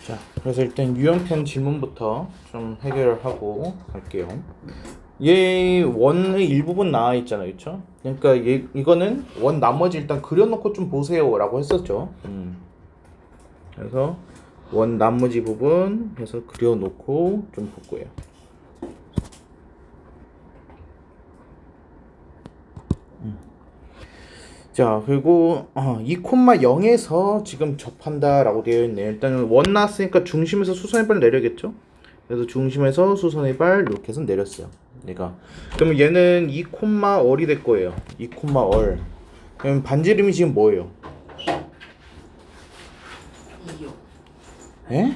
자, 그래서 일단 유형편 질문부터 좀 해결을 하고 갈게요. 얘 원의 일부분 나와 있잖아요, 그렇죠? 그러니까 이거는 원 나머지 일단 그려놓고 좀 보세요라고 했었죠. 그래서 원 나머지 부분 해서 그려놓고 좀 볼 거예요. 자, 그리고 2,0에서 지금 접한다라고 되어 있네요. 일단은 원 나왔으니까 중심에서 수선의 발 내려야겠죠? 그래서 중심에서 수선의 발 이렇게 해서 내렸어요. 얘가. 그러면 얘는 2,얼이 될 거예요. 2,얼. 그럼 반지름이 지금 뭐예요? 2요. 에?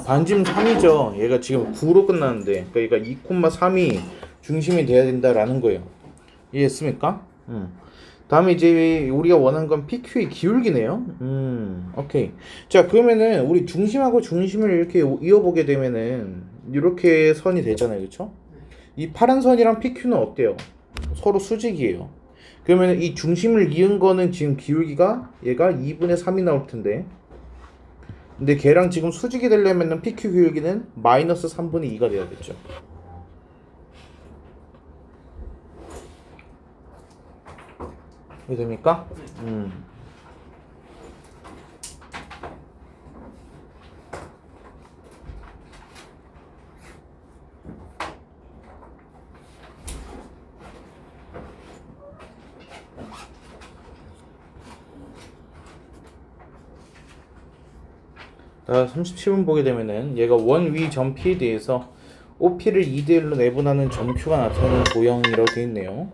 반지름 3이죠. 얘가 지금 9로 끝나는데, 그러니까 2,3이 중심이 돼야 된다라는 거예요. 이해했습니까? 다음에 이제 우리가 원하는 건 PQ의 기울기네요. 오케이. 자, 그러면은 우리 중심하고 중심을 이렇게 이어보게 되면은 이렇게 선이 되잖아요, 그렇죠? 이 파란 선이랑 PQ는 어때요? 서로 수직이에요. 그러면 이 중심을 이은 거는 지금 기울기가 얘가 2분의 3이 나올 텐데, 근데 걔랑 지금 수직이 되려면은 PQ 기울기는 마이너스 3분의 2가 돼야겠죠. 이해됩니까? 자, 37번 보게 되면은 얘가 원 위 점 P에 대해서 OP를 2대1로 내분하는 점 Q가 나타나는 도형이라고 되어 있네요.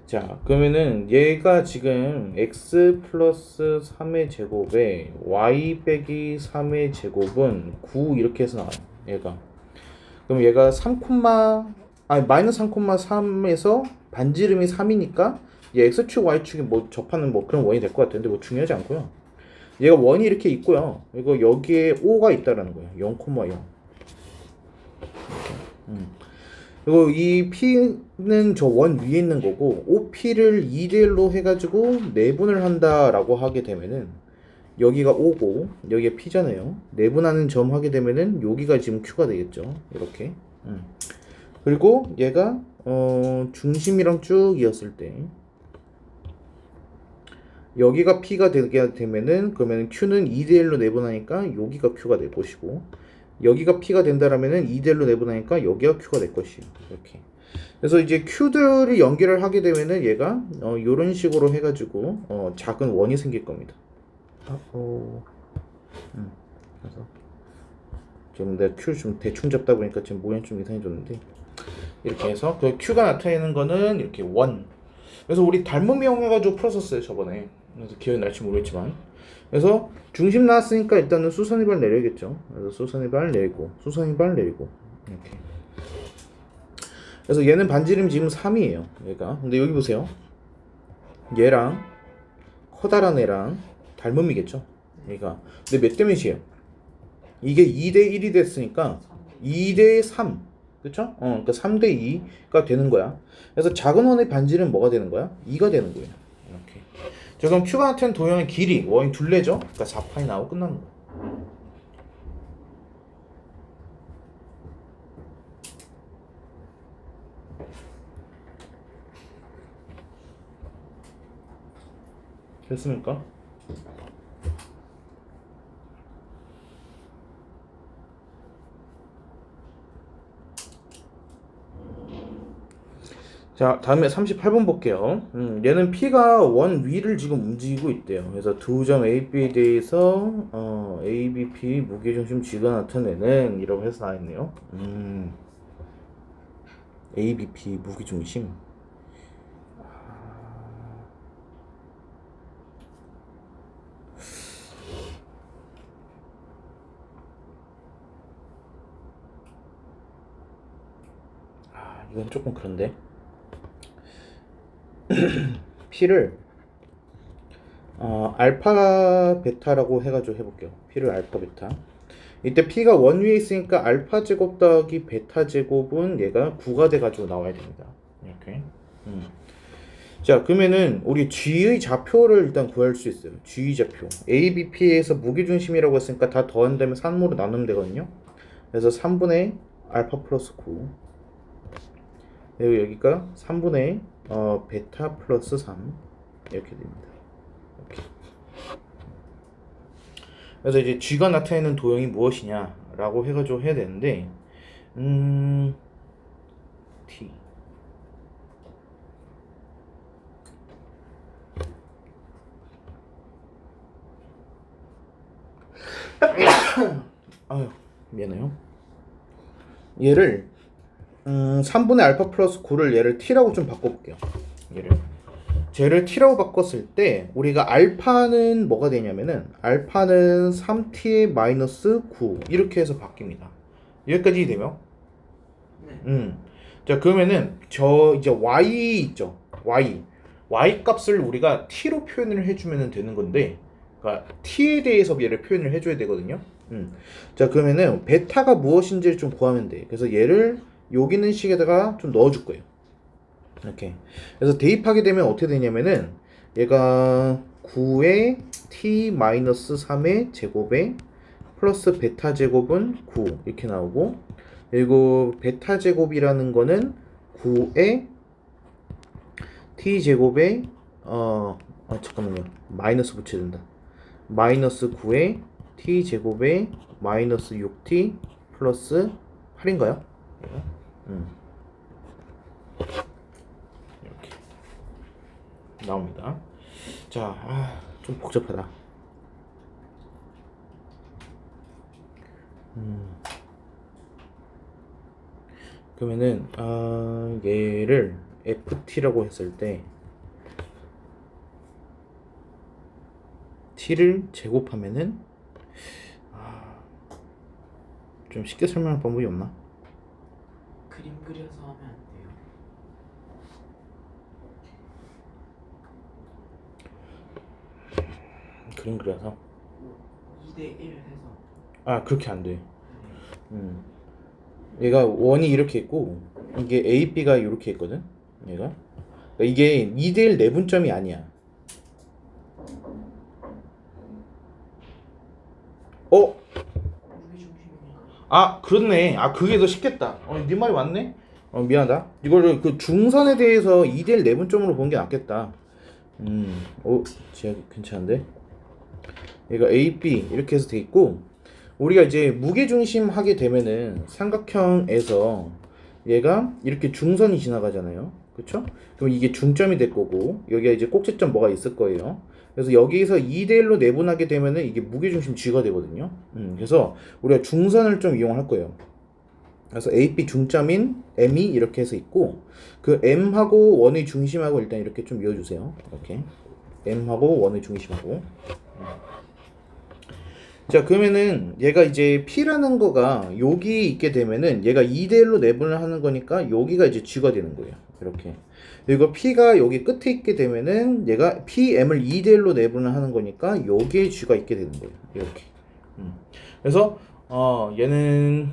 자, 그러면은 얘가 지금 x 플러스 3의 제곱에 y 빼기 3의 제곱은 9 이렇게 해서 나와요. 얘가. 그럼 얘가 3, 마이너스 3,3에서 반지름이 3이니까 얘 x축 y축이 뭐 접하는 뭐 그런 원이 될 것 같은데 뭐 중요하지 않고요. 얘가 원이 이렇게 있고요. 이거 여기에 5가 있다라는 거예요. 0,0. 그리고 이 P는 저 원 위에 있는 거고 OP를 2대1로 해가지고 내분을 한다라고 하게 되면은 여기가 O고 여기가 P잖아요. 내분하는 점 하게 되면은 여기가 지금 Q가 되겠죠. 이렇게. 그리고 얘가 중심이랑 쭉 이었을 때 여기가 P가 되게 되면은 그러면 Q는 2대1로 내분하니까 여기가 Q가 될 것이고 여기가 P가 된다라면은 2대1로 내분하니까 여기가 Q가 될 것이에요. 이렇게. 그래서 이제 Q들을 연결을 하게 되면은 얘가 요런 식으로 해가지고 작은 원이 생길 겁니다. 그래서 지금 내가 Q를 좀 대충 잡다 보니까 지금 모양이 좀 이상해졌는데 이렇게 해서 그 Q가 나타내는 거는 이렇게 원. 그래서 우리 닮음 이용해가지고 풀었었어요 저번에. 그래서 기억이 날지 모르겠지만. 그래서 중심 나왔으니까 일단은 수선의 발 내려야겠죠. 그래서 수선의 발 내리고 수선의 발 내리고 이렇게. 그래서 얘는 반지름 지금 3이에요. 얘가. 근데 여기 보세요. 얘랑 커다란 애랑 닮음이겠죠. 얘가. 근데 몇 대 몇이에요? 이게 2대 1이 됐으니까 2대 3. 그쵸? 그러니까 3대 2가 되는 거야. 그래서 작은 원의 반지름 뭐가 되는 거야? 2가 되는 거예요. 이렇게. 자, 그럼 Q가 나타낸 도형의 길이 원이 둘레죠? 그러니까 4파이 나오고 끝나는 거야. 됐습니까? 자, 다음에 38번 볼게요. 얘는 P가 원 위를 지금 움직이고 있대요. 그래서 두 점 AB에 대해서 ABP 무게중심 G가 나타내는 이라고 해서 나와있네요. ABP 무게중심. 이건 조금 그런데. P를 알파 베타라고 해가지고 해볼게요. P를 알파 베타. 이때 P가 원 위에 있으니까 알파 제곱 더하기 베타 제곱은 얘가 9가 돼가지고 나와야 됩니다. 이렇게. 자, 그러면은 우리 G의 좌표를 일단 구할 수 있어요. G의 좌표. A, B, P에서 무게중심이라고 했으니까 다 더한 다음에 3으로 나누면 되거든요. 그래서 3분의 알파 플러스 9. 그리고 여기가 3분의 베타 플러스 3 이렇게 됩니다. 이렇게. 그래서 이제 G가 나타내는 도형이 무엇이냐라고 해가지고 해야 되는데, T. 아유, 미안해요. 얘를 3분의 알파 플러스 9를 얘를 t라고 좀 바꿔볼게요. 쟤를 t라고 바꿨을 때 우리가 알파는 뭐가 되냐면은 알파는 3t의 마이너스 9 이렇게 해서 바뀝니다. 여기까지 되면 네. 자, 그러면은 저 이제 y 있죠. y 값을 우리가 t로 표현을 해주면 되는 건데, 그러니까 t에 대해서 얘를 표현을 해줘야 되거든요. 자, 그러면은 베타가 무엇인지를 좀 구하면 돼. 그래서 얘를 여기 있는 식에다가 좀 넣어줄 거예요. 이렇게. 그래서 대입하게 되면 어떻게 되냐면은 얘가 9의 t-3의 제곱에 플러스 베타 제곱은 9 이렇게 나오고, 그리고 베타 제곱이라는 거는 9의 t 제곱에 잠깐만요. 마이너스 붙여야 된다. 마이너스 9의 t 제곱에 마이너스 6t 플러스 8인가요? 이렇게 나옵니다. 자, 좀 복잡하다. 그러면은 얘를 ft라고 했을 때 t를 제곱하면은 좀 쉽게 설명할 방법이 없나? 그림 그려서 하면 안 돼요. 그림 그려서 2대 1 해서. 그렇게 안 돼. 네. 얘가 원이 이렇게 있고 이게 A, B가 이렇게 있거든. 얘가 그러니까 이게 2대1 내분점이 아니야. 무게중심이니까. 그렇네. 그게 더 쉽겠다. 네 말이 맞네. 미안하다. 이거를 그 중선에 대해서 2대1 내분점으로 보는 게 낫겠다. 진짜 괜찮은데? 얘가 A, B 이렇게 해서 돼 있고, 우리가 이제 무게중심 하게 되면은 삼각형에서 얘가 이렇게 중선이 지나가잖아요. 그쵸? 그럼 이게 중점이 될 거고, 여기가 이제 꼭지점 뭐가 있을 거예요. 그래서 여기서 2대1로 내분하게 되면은 이게 무게중심 G가 되거든요. 그래서 우리가 중선을 좀 이용할 거예요. 그래서 A, B 중점인 M이 이렇게 해서 있고, 그 M하고 원의 중심하고 일단 이렇게 좀 이어주세요. 이렇게 M하고 원의 중심하고. 자, 그러면은 얘가 이제 P라는 거가 여기 있게 되면은 얘가 2대1로 내분을 하는 거니까 여기가 이제 G가 되는 거예요. 이렇게. 그리고 P가 여기 끝에 있게 되면은 얘가 PM을 2대1로 내분을 하는 거니까 여기에 G가 있게 되는 거예요. 이렇게. 그래서 얘는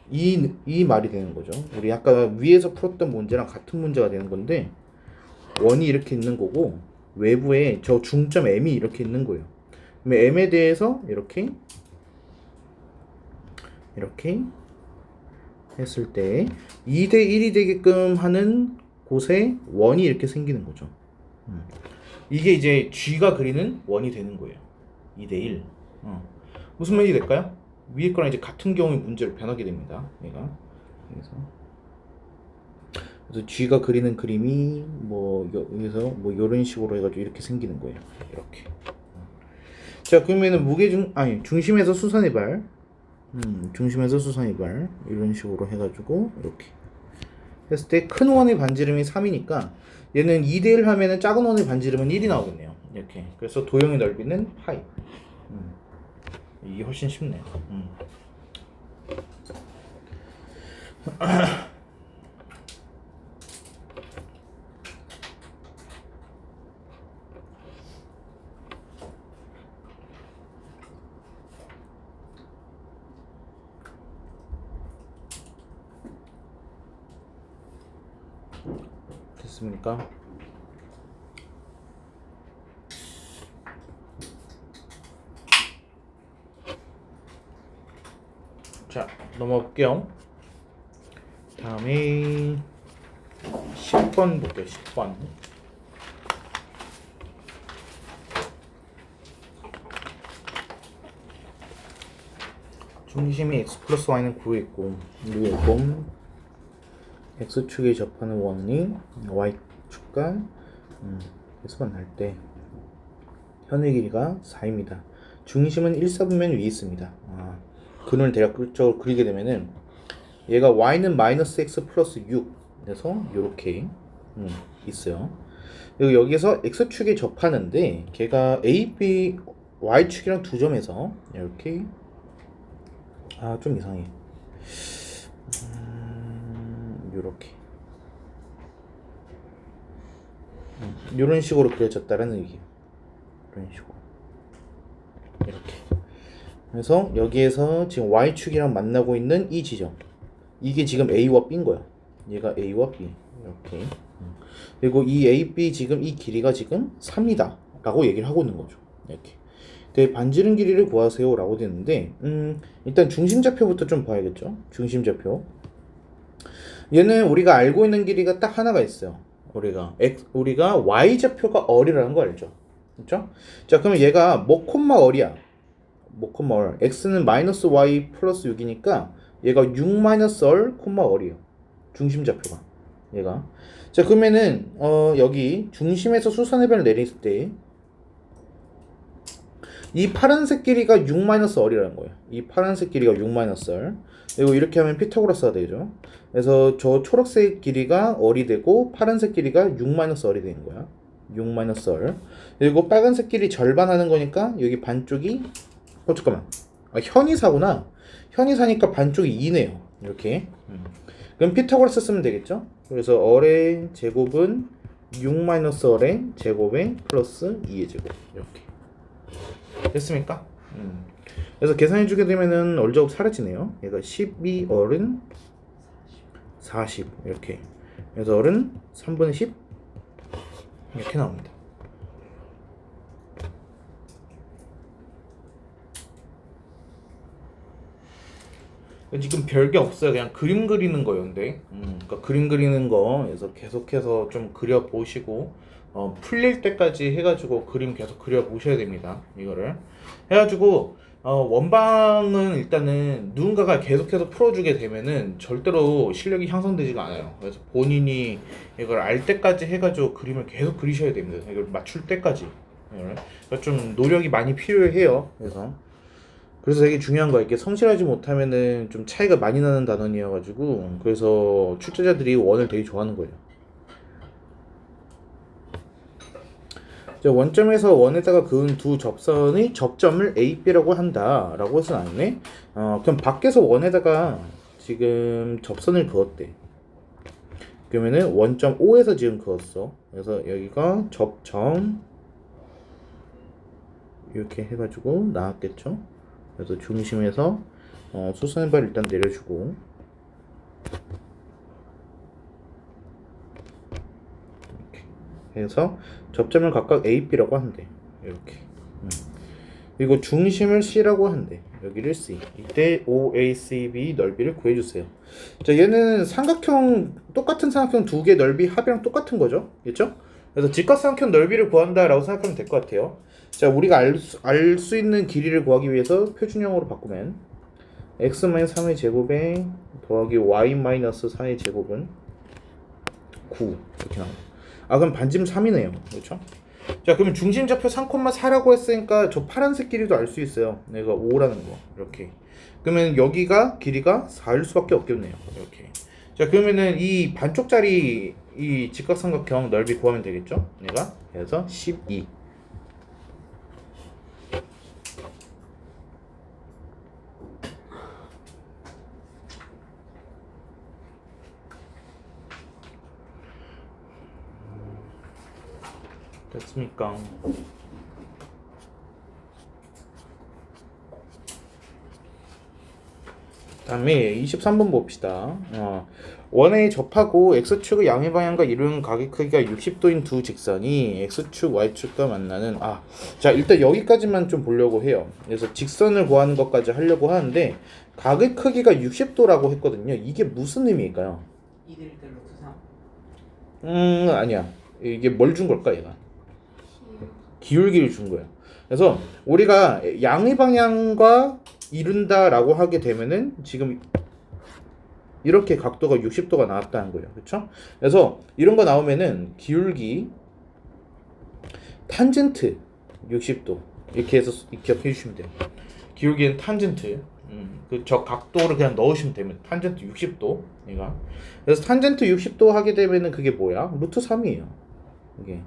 이 말이 되는 거죠. 우리 아까 위에서 풀었던 문제랑 같은 문제가 되는 건데, 원이 이렇게 있는 거고 외부에 저 중점 M이 이렇게 있는 거예요. 그러면 M에 대해서 이렇게 했을 때 2대1이 되게끔 하는 곳에 원이 이렇게 생기는 거죠. 이게 이제 G가 그리는 원이 되는 거예요. 2대1. 무슨 말이 될까요? 위에 거랑 이제 같은 경우의 문제로 변하게 됩니다. 얘가. 그래서 G가 그리는 그림이 여기서 이런 식으로 해가지고 이렇게 생기는 거예요. 이렇게. 자, 그러면은 중심에서 수선의 발, 중심에서 수선의 발 이런 식으로 해가지고 이렇게 했을 때 큰 원의 반지름이 3이니까 얘는 2대1 하면은 작은 원의 반지름은 1이 나오겠네요. 이렇게. 그래서 도형의 넓이는 파이. 이게 훨씬 쉽네요. 됐습니까? 자, 넘어갈게요. 다음에 10번 볼게요. 10번. 중심이 x 플러스 y는 9에 있고 그리고 x축에 접하는 원이 y축과 에서 만날 때 현의 길이가 4입니다. 중심은 1, 4분면 위에 있습니다. 그림을 대략적으로 그리게 되면은 얘가 y는 마이너스 x 플러스 6 그래서 요렇게 있어요. 그리고 여기서 x축에 접하는데 걔가 a, b, y축이랑 두 점에서 이렇게 좀 이상해. 요렇게 요런 식으로 그려졌다라는 얘기예요. 이런 식으로 이렇게. 그래서 여기에서 지금 y축이랑 만나고 있는 이 지점 이게 지금 a와 b인 거야. 얘가 a와 b 이렇게. 그리고 이 a, b 지금 이 길이가 지금 3이다 라고 얘기를 하고 있는 거죠. 이렇게. 반지름 길이를 구하세요 라고 되는데 일단 중심좌표부터 좀 봐야겠죠. 중심좌표 얘는 우리가 알고 있는 길이가 딱 하나가 있어요. 우리가 y좌표가 어리라는 거 알죠. 그렇죠? 자, 그러면 얘가 뭐 콤마 어리야. 뭐 콤마 얼. x는 마이너스 y 플러스 6이니까 얘가 6 마이너스 얼 콤마 얼이에요. 중심좌표가 얘가. 자, 그러면은 여기 중심에서 수선해변을 내렸을 때 이 파란색 길이가 6 마이너스 얼이라는 거예요. 이 파란색 길이가 6 마이너스 얼. 그리고 이렇게 하면 피타고라스가 되죠. 그래서 저 초록색 길이가 얼이 되고 파란색 길이가 6 마이너스 얼이 되는 거야. 6 마이너스 얼. 그리고 빨간색 길이 절반 하는 거니까 여기 반쪽이 잠깐만. 현이사구나. 현이사니까 반쪽이 2네요. 이렇게. 그럼 피타고라스 쓰면 되겠죠? 그래서 얼의 제곱은 6 마이너스 얼의 제곱에 플러스 2의 제곱. 이렇게. 됐습니까? 그래서 계산해주게 되면은 얼제곱 사라지네요. 얘가 12얼은 40 이렇게. 그래서 얼은 3분의 10 이렇게 나옵니다. 지금 별게 없어요. 그냥 그림 그리는 거였는데 그러니까 그림 그리는 거 그래서 계속해서 좀 그려 보시고 풀릴 때까지 해가지고 그림 계속 그려 보셔야 됩니다. 이거를 해가지고 원방은 일단은 누군가가 계속해서 풀어주게 되면은 절대로 실력이 향상되지가 않아요. 그래서 본인이 이걸 알 때까지 해가지고 그림을 계속 그리셔야 됩니다. 이걸 맞출 때까지. 그러니까 좀 노력이 많이 필요해요. 그래서 되게 중요한 거야. 이게 성실하지 못하면은 좀 차이가 많이 나는 단원이어가지고 그래서 출제자들이 원을 되게 좋아하는 거예요. 원점에서 원에다가 그은 두 접선의 접점을 A, B라고 한다 라고 해서 나왔네. 그럼 밖에서 원에다가 지금 접선을 그었대. 그러면은 원점 O에서 지금 그었어. 그래서 여기가 접점 이렇게 해가지고 나왔겠죠. 그래서 중심에서 수선의 발을 일단 내려주고 해서 접점을 각각 A, B라고 한대. 이렇게. 그리고 중심을 C라고 한대. 여기를 C. 이때 OACB 넓이를 구해주세요. 자, 얘는 똑같은 삼각형 두 개 넓이 합이랑 똑같은 거죠. 그렇죠? 그래서 직각삼각형 넓이를 구한다라고 생각하면 될 것 같아요. 자, 우리가 알 수 있는 길이를 구하기 위해서 표준형으로 바꾸면 x-3의 제곱에 더하기 y-4의 제곱은 9 이렇게 나옵니다. 그럼 반지름 3이네요. 그렇죠? 자, 그러면 중심좌표 3,4라고 했으니까 저 파란색 길이도 알 수 있어요. 내가 5라는 거. 이렇게. 그러면 여기가 길이가 4일 수밖에 없겠네요. 이렇게. 자, 그러면은 이 반쪽짜리 이 직각삼각형 넓이 구하면 되겠죠? 내가. 그래서 12. 됐습니까? 다음에 23번 봅시다. 원에 접하고 x축의 양의 방향과 이루는 각의 크기가 60도인 두 직선이 x축, y축과 만나는 자, 일단 여기까지만 좀 보려고 해요. 그래서 직선을 구하는 것까지 하려고 하는데 각의 크기가 60도라고 했거든요. 이게 무슨 의미일까요? 2대 1대 루트 3. 아니야. 이게 뭘 준 걸까 얘가? 기울기를 준 거야. 그래서 우리가 양의 방향과 이룬다라고 하게 되면은 지금 이렇게 각도가 60도가 나왔다는 거예요. 그렇죠? 그래서 이런 거 나오면은 기울기 탄젠트 60도 이렇게 해서 기억해 주시면 돼요. 기울기는 탄젠트. 저 각도를 그냥 넣으시면 되면 탄젠트 60도 얘가. 그래서 탄젠트 60도 하게 되면은 그게 뭐야? 루트 3이에요. 이게.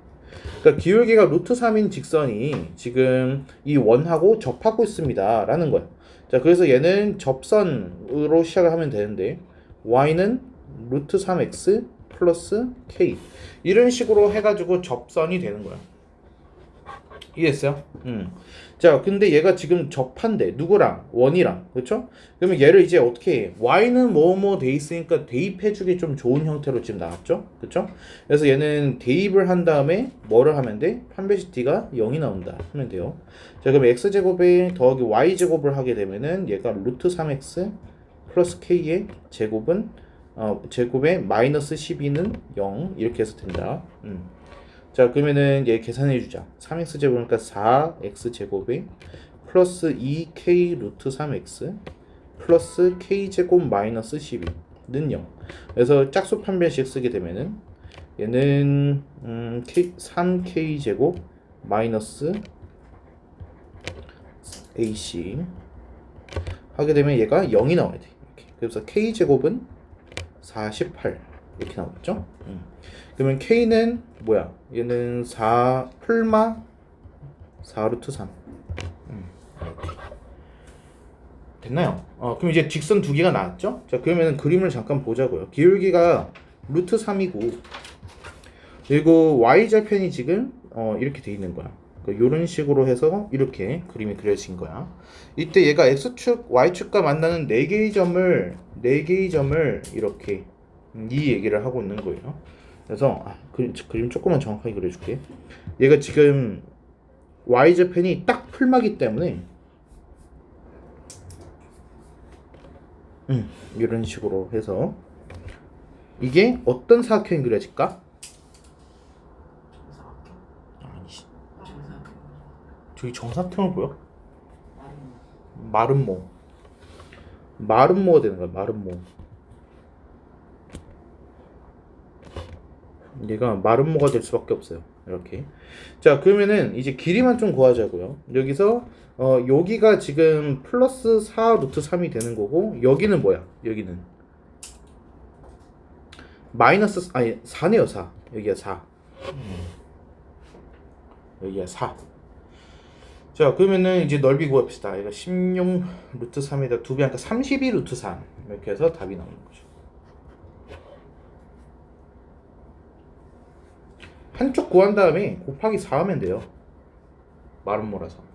그러니까 기울기가 루트 3인 직선이 지금 이 원하고 접하고 있습니다 라는 거야. 자, 그래서 얘는 접선으로 시작을 하면 되는데 y는 루트 3x 플러스 k 이런 식으로 해가지고 접선이 되는 거야. 이해했어요? 자, 근데 얘가 지금 접한대. 누구랑? 원이랑. 그렇죠? 그러면 얘를 이제 어떻게 해? y는 뭐뭐 돼 있으니까 대입해주기 좀 좋은 형태로 지금 나왔죠? 그렇죠? 그래서 얘는 대입을 한 다음에 뭐를 하면 돼? 판별식 d가 0이 나온다 하면 돼요. 자, 그럼 x제곱에 더하기 y제곱을 하게 되면은 얘가 루트 3x 플러스 k의 제곱은 제곱에 마이너스 12는 0 이렇게 해서 된다. 자, 그러면은 얘 계산해 주자. 3x 제곱이니까 4x 제곱에 플러스 2k 루트 3x 플러스 k 제곱 마이너스 12는 0. 그래서 짝수 판별식 쓰게 되면은 얘는 3k 제곱 마이너스 ac 하게 되면 얘가 0이 나와야 돼. 이렇게. 그래서 k 제곱은 48 이렇게 나오겠죠? 그러면 k는 뭐야? 얘는 4 풀마 4루트 3 이렇게 됐나요? 그럼 이제 직선 두 개가 나왔죠? 자, 그러면 그림을 잠깐 보자고요. 기울기가 루트 3이고 그리고 y절편이 지금 이렇게 돼 있는 거야. 그러니까 이런 식으로 해서 이렇게 그림이 그려진 거야. 이때 얘가 x축, y축과 만나는 4개의 점을 이렇게 이 얘기를 하고 있는 거예요. 그래서 그림 조금만 정확하게 그려줄게. 얘가 지금 y좌편이 딱 풀마기 때문에 이런 식으로 해서 이게 어떤 사각형이 그려질까? 정사각형. 아니지. 정사각형. 저기 정사각형을 보여? 마른 마름모가 되는 거야. 마름모. 얘가 마름모가 될 수밖에 없어요. 이렇게. 자, 그러면은 이제 길이만 좀 구하자고요. 여기서 여기가 지금 플러스 4 루트 3이 되는 거고 여기는 뭐야? 여기는 마이너스 4네요. 4. 여기가 4. 여기가 4. 자, 그러면은 이제 넓이 구합시다. 얘가 16 루트 3에다 2배 하니까 32 루트 3 이렇게 해서 답이 나오는 거죠. 한쪽 구한 다음에 곱하기 4 하면 돼요. 마름모라서.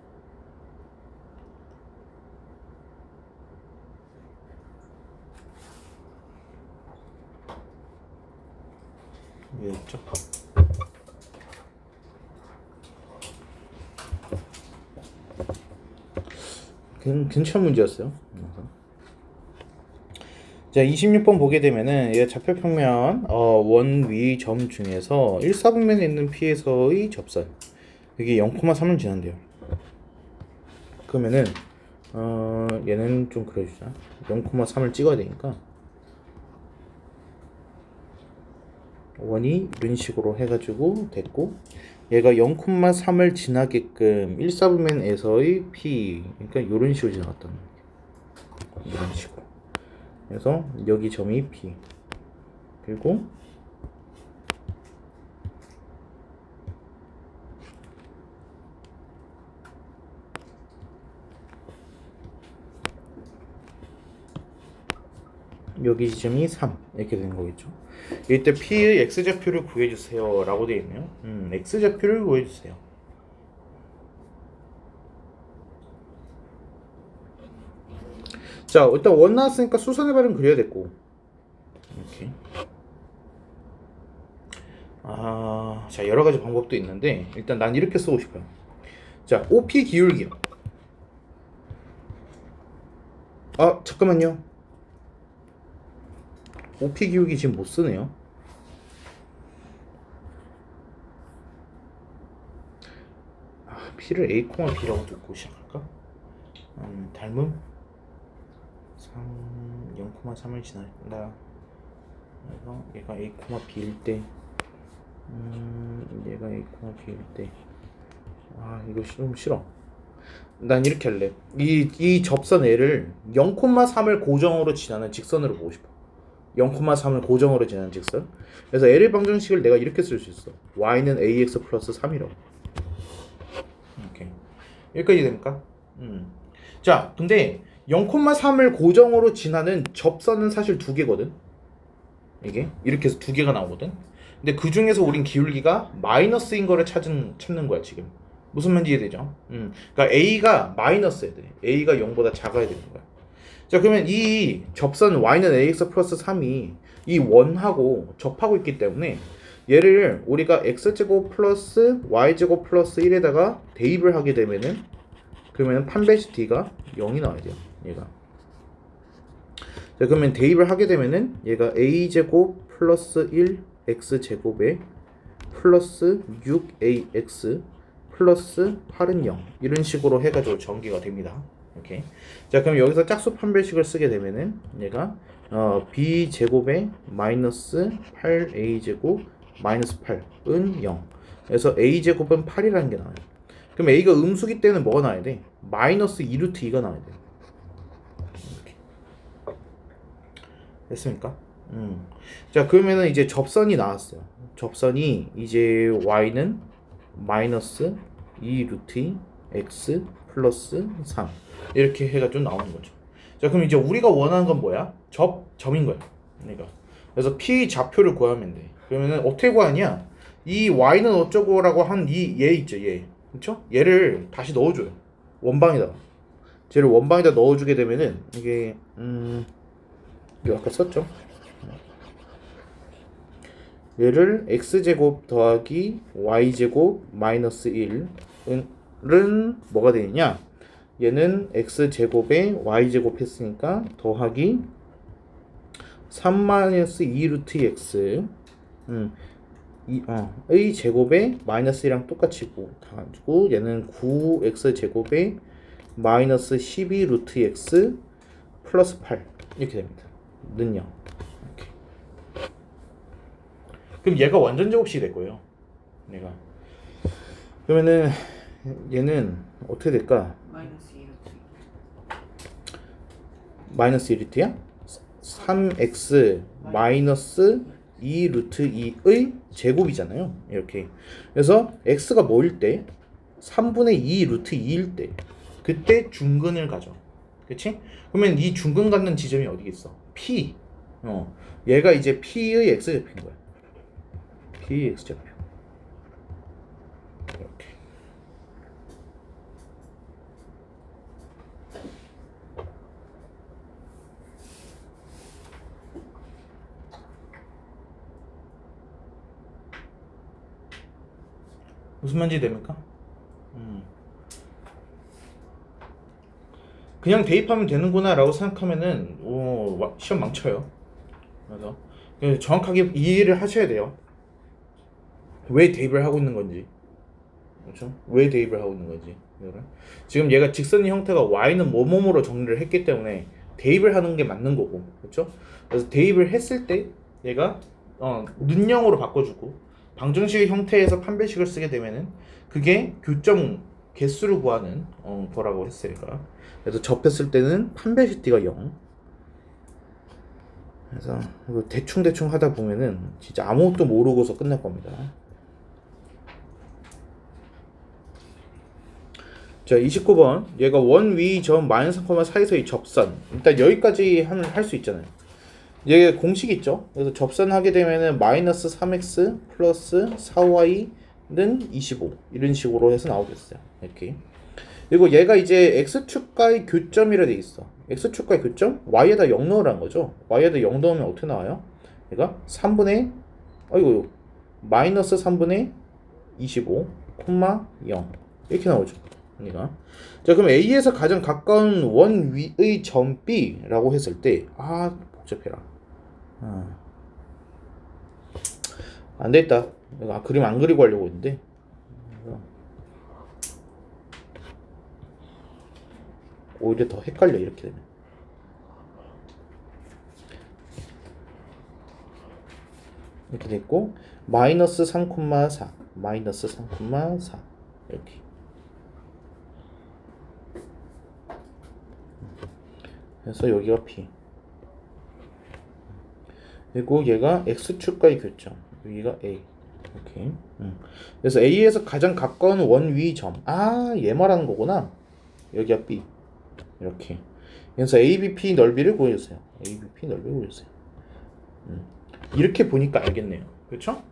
이해했죠? 괜찮은 문제였어요. 자, 26번 보게 되면은 얘 좌표평면 원위 점 중에서 1사분면에 있는 P에서의 접선 여기 0,3을 지난대요. 그러면은 얘는 좀 그려주자. 0,3을 찍어야 되니까 원이 이런 식으로 해가지고 됐고 얘가 0,3을 지나게끔 1사분면에서의 P 그러니까 이런 식으로 지나갔다는 거예요. 이런 식으로. 그래서 여기 점이 P 그리고 여기 지점이 3 이렇게 되는 거겠죠. 이때 P의 X좌표를 구해주세요 라고 되어 있네요. X좌표를 구해주세요. 자, 일단 원 나왔으니까 수선의 발음 그려야 됐고 이렇게 자, 여러 가지 방법도 있는데 일단 난 이렇게 쓰고 싶어요. 자, OP 기울기요. 아 잠깐만요. OP 기울기 지금 못 쓰네요. P를 A, B라고 듣고 시작할까? 닮음 0,3을 지나간다. 그래서 얘가 A, B일 때, 얘가 A, B일 때, 이거 좀 싫어. 난 이렇게 할래. 이 접선 L을 0,3을 고정으로 지나는 직선으로 보고 싶어. 0,3을 고정으로 지나는 직선. 그래서 L의 방정식을 내가 이렇게 쓸 수 있어. y는 ax 플러스 3이라고. 이렇게. 여기까지 됩니까? 자, 근데 0,3을 고정으로 지나는 접선은 사실 두 개거든. 이게 이렇게 해서 두 개가 나오거든. 근데 그 중에서 우린 기울기가 마이너스인 거를 찾는 거야 지금. 무슨 말인지 이해되죠? 그러니까 a가 마이너스야 돼. a가 0보다 작아야 되는 거야. 자, 그러면 이 접선 y는 ax 플러스 3이 이 원하고 접하고 있기 때문에 얘를 우리가 x제곱 플러스 y제곱 플러스 1에다가 대입을 하게 되면은 그러면 판배식 d가 0이 나와야 돼요. 얘가. 자, 그러면 대입을 하게 되면은 얘가 a제곱 플러스 1 x제곱에 플러스 6ax 플러스 8은 0 이런 식으로 해가지고 전개가 됩니다. 오케이. 자, 그럼 여기서 짝수 판별식을 쓰게 되면은 얘가 b 제곱에 마이너스 8a 제곱 마이너스 8은 0. 그래서 a 제곱은 8이라는 게 나와요. 그럼 a가 음수기 때는 뭐가 나와야 돼? 마이너스 2루트 2가 나와야 돼. 이렇게. 됐습니까? 자, 그러면은 이제 접선이 나왔어요. 접선이 이제 y는 마이너스 2루트 2 x 플러스 3 이렇게 해가지고 나오는 거죠. 자, 그럼 이제 우리가 원하는 건 뭐야? 점인 거야. 그러니까 그래서 p 좌표를 구하면 돼. 그러면은 어떻게 구하냐? 이 y는 어쩌고라고 한 얘 있죠, 얘. 그렇죠? 얘를 다시 넣어줘요. 원방에다가. 쟤를 원방에다 넣어주게 되면은 이게 이거 아까 썼죠? 얘를 x제곱 더하기 y제곱 마이너스 1은 뭐가 되느냐? 얘는 x제곱에 y제곱 했으니까 더하기 3-2루트 x 의 제곱에 마이너스 1이랑 똑같이 가지고 얘는 9x제곱에 마이너스 12루트 x 플러스 8 이렇게 됩니다. 는요. 이렇게. 그럼 얘가 완전 제곱식이 될 거예요. 얘가. 그러면은 얘는 어떻게 될까? 마이너스 2루트. 마이너스 1루트야? 3x 마이너스 2 루트 2의 제곱이잖아요. 이렇게. 그래서 x가 뭐일 때? 3분의 2 루트 2일 때. 그때 중근을 가져. 그치? 그러면 이 중근 갖는 지점이 어디겠어? P. 얘가 이제 P의 x좌표인 거야. P의 x좌표. 이렇게. 무슨 말인지 됩니까? 그냥 대입하면 되는구나 라고 생각하면은 시험 망쳐요. 그래서 정확하게 이해를 하셔야 돼요. 왜 대입을 하고 있는 건지. 그렇죠? 왜 대입을 하고 있는 건지. 지금 얘가 직선의 형태가 y는 뭐뭐뭐로 정리를 했기 때문에 대입을 하는 게 맞는 거고. 그렇죠? 그래서 대입을 했을 때 얘가 는영으로 바꿔주고 방정식의 형태에서 판별식을 쓰게 되면은 그게 교점 개수를 구하는 거라고 했으니까. 그래서 접했을 때는 판별식 d가 0. 그래서 이거 대충 하다 보면은 진짜 아무것도 모르고서 끝날 겁니다. 자, 29번. 얘가 원위 점 마이너스 3, 사이에서의 접선. 일단 여기까지 할 수 있잖아요. 얘 공식 있죠? 그래서 접선하게 되면은 마이너스 3x 플러스 4y는 25 이런 식으로 해서 나오겠어요. 이렇게. 그리고 얘가 이제 x축과의 교점이라 돼 있어. x축과의 교점? y에다 0 넣으라는 거죠. y에다 0 넣으면 어떻게 나와요? 얘가 3분의 마이너스 3분의 25, 0 이렇게 나오죠. 그러니까 자 그럼 A에서 가장 가까운 원 위의 점 B라고 했을 때 복잡해라. 안 되겠다. 그림 안 그리고 하려고 했는데 오히려 더 헷갈려 이렇게 되면. 이렇게 됐고 마이너스 3,4 마이너스 3,4 이렇게. 그래서 여기가 P 그리고 얘가 X축과의 교점 여기가 A 이렇게. 그래서 A에서 가장 가까운 원 위 점 얘 말하는 거구나. 여기가 B 이렇게. 그래서 ABP 넓이를 구해주세요. ABP 넓이를 구해주세요. 이렇게 보니까 알겠네요. 그렇죠?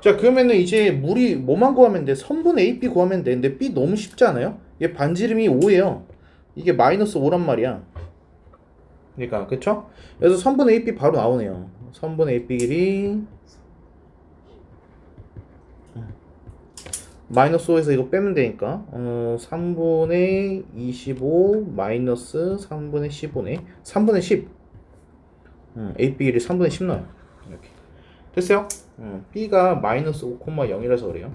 자 그러면은 이제 물이 뭐만 구하면 돼? 선분 AB 구하면 돼. 근데 B 너무 쉽지 않아요? 얘 반지름이 5예요. 이게 마이너스 5란 말이야. 그러니까 그쵸? 그래서 선분 AB 바로 나오네요. 선분 AB 길이 마이너스 5에서 이거 빼면 되니까 3분의 25 마이너스 3분의 15네 3분의 10 AB 길이 3분의 10 나와요. 이렇게 됐어요? B가 마이너스 5,0이라서 그래요.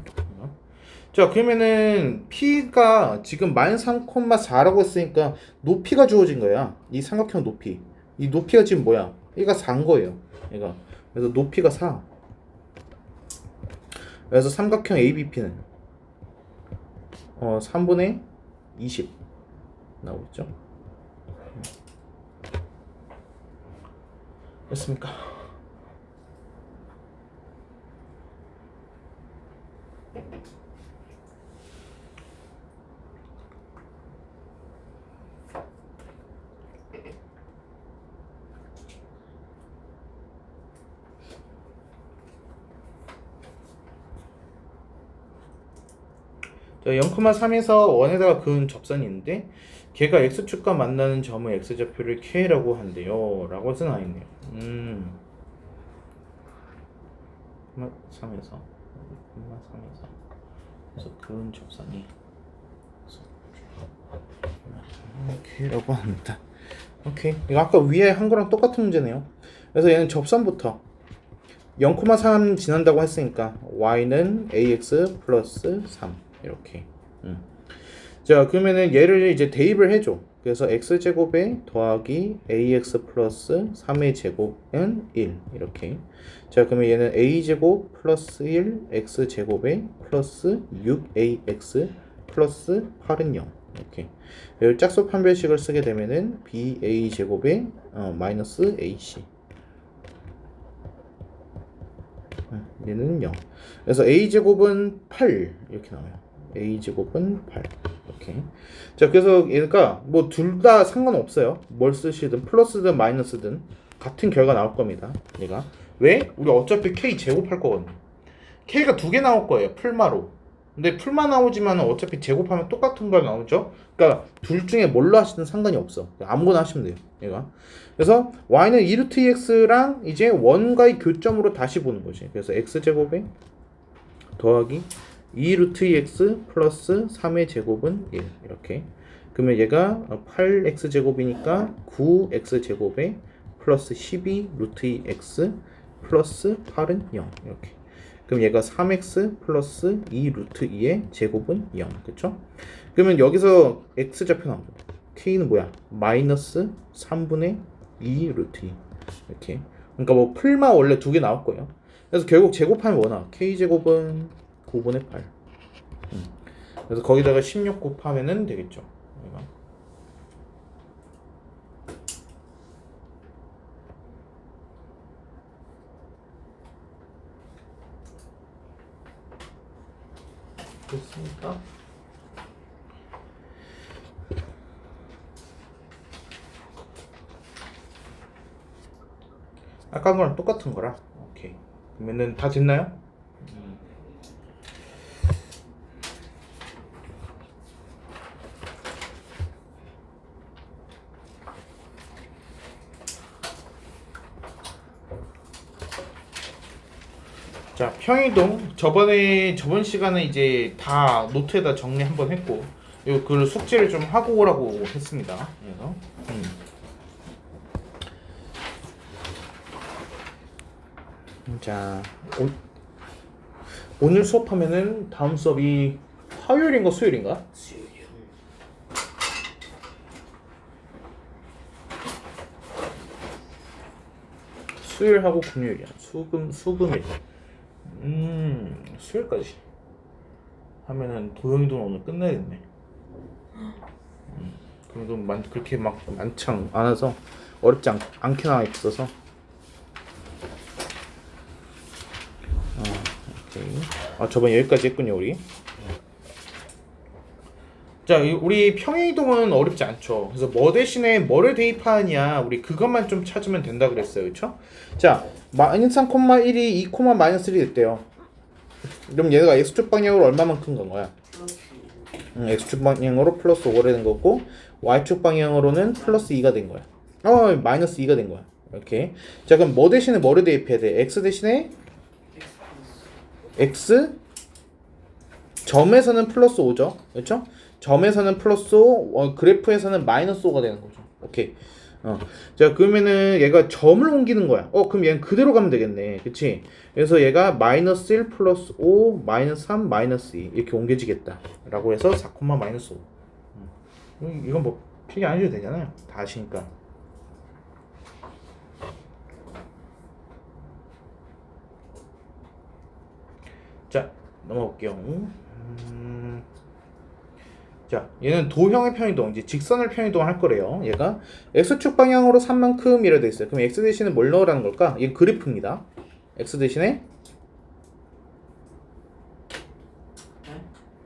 자 그러면은 P가 지금 마이너스 3,4라고 했으니까 높이가 주어진 거야. 이 삼각형 높이. 이 높이가 지금 뭐야? 얘가 4인 거예요. 얘가. 그래서 높이가 4. 그래서 삼각형 ABP는 3분의 20 나오겠죠? 됐습니까? 자, 0,3에서 1에다가 그은 접선이 있는데 걔가 x축과 만나는 점의 x좌표를 k라고 한대요 라고 해서 나있네요. 3에서 그래서 그은 접선이 k라고 합니다. 오케이. 이거 아까 위에 한 거랑 똑같은 문제네요. 그래서 얘는 접선부터 0,3 지난다고 했으니까 y는 ax 플러스 3 이렇게. 자 그러면은 얘를 이제 대입을 해줘. 그래서 x제곱에 더하기 ax 플러스 3의 제곱은 1 이렇게. 자 그러면 얘는 a제곱 플러스 1 x제곱에 플러스 6ax 플러스 8은 0 이렇게. 여기 짝수 판별식을 쓰게 되면은 ba제곱에 마이너스 ac 얘는 0. 그래서 a제곱은 8 이렇게 나와요. a제곱은 8 이렇게. 자 그래서 얘가 뭐 둘 다 상관없어요. 뭘 쓰시든 플러스든 마이너스든 같은 결과 나올 겁니다. 얘가 왜? 우리 어차피 k 제곱할 거거든요. k가 두 개 나올 거예요. 풀마로. 근데 풀마 나오지만 어차피 제곱하면 똑같은 걸 나오죠. 그러니까 둘 중에 뭘로 하시든 상관이 없어. 아무거나 하시면 돼요. 얘가. 그래서 y는 2루트2x랑 이제 원과의 교점으로 다시 보는 거지. 그래서 x제곱에 더하기 2루트2x 플러스 3의 제곱은 1 이렇게. 그러면 얘가 8x제곱이니까 9x제곱에 플러스 12루트2x 플러스 8은 0 이렇게. 그럼 얘가 3x 플러스 2루트2의 제곱은 0 그쵸? 그러면 여기서 x좌표 나오죠. k는 뭐야? 마이너스 3분의 2루트2 이렇게. 그러니까 뭐 풀마 원래 두 개 나올 거예요. 그래서 결국 제곱하면 뭐 나와? k제곱은 9분의 8 그래서 거기다가 16 곱하면은 되겠죠. 얘가. 됐습니까? 아까 거랑 똑같은 거라. 오케이. 그러면은 다 됐나요? 자, 평이동 저번 시간에 이제 다 노트에다 정리 한번 했고 요 그 숙제를 좀 하고 오라고 했습니다. 그래서 자 오늘 수업하면은 다음 수업이 화요일인가 수요일인가? 수요일이요. 수요일하고 금요일이야. 수금일. 수요일까지 하면은 도영이도 오늘 끝내야겠네. 그래도 그렇게 막 많지 않아서 어렵지 않게 나와 있어서. 오케이. 저번 여기까지 했군요 우리. 자, 우리 평행이동은 어렵지 않죠. 그래서 뭐 대신에 뭐를 대입하느냐 우리 그것만 좀 찾으면 된다 그랬어요, 그렇죠? 자, 마이너스 3,1이 2, 마이너스 1이 됐대요. 그럼 얘가 x축 방향으로 얼마만큼 간 거야? x축 방향으로 플러스 5가 된 거고 y축 방향으로는 플러스 2가 된 거야. 마이너스 2가 된 거야. 이렇게. 자, 그럼 뭐 대신에 뭐를 대입해야 돼? x 대신에 x 점에서는 플러스 5죠. 그렇죠? 점에서는 플러스 5, 그래프에서는 마이너스 5가 되는 거죠. 오케이. 자, 그러면은 얘가 점을 옮기는 거야. 그럼 얘는 그대로 가면 되겠네. 그치? 그래서 얘가 마이너스 1 플러스 5, 마이너스 3, 마이너스 2 이렇게 옮겨지겠다. 라고 해서 4, 마이너스 5. 이건 뭐 필기 안 해도 되잖아요. 다 아시니까. 자, 넘어갈게요. 자, 얘는 도형의 편이동, 이제 직선을 편이동 할 거래요. 얘가 x축 방향으로 3만큼 이라 돼 있어요. 그럼 x 대신에 뭘 넣으라는 걸까? 얘는 그래프입니다. x 대신에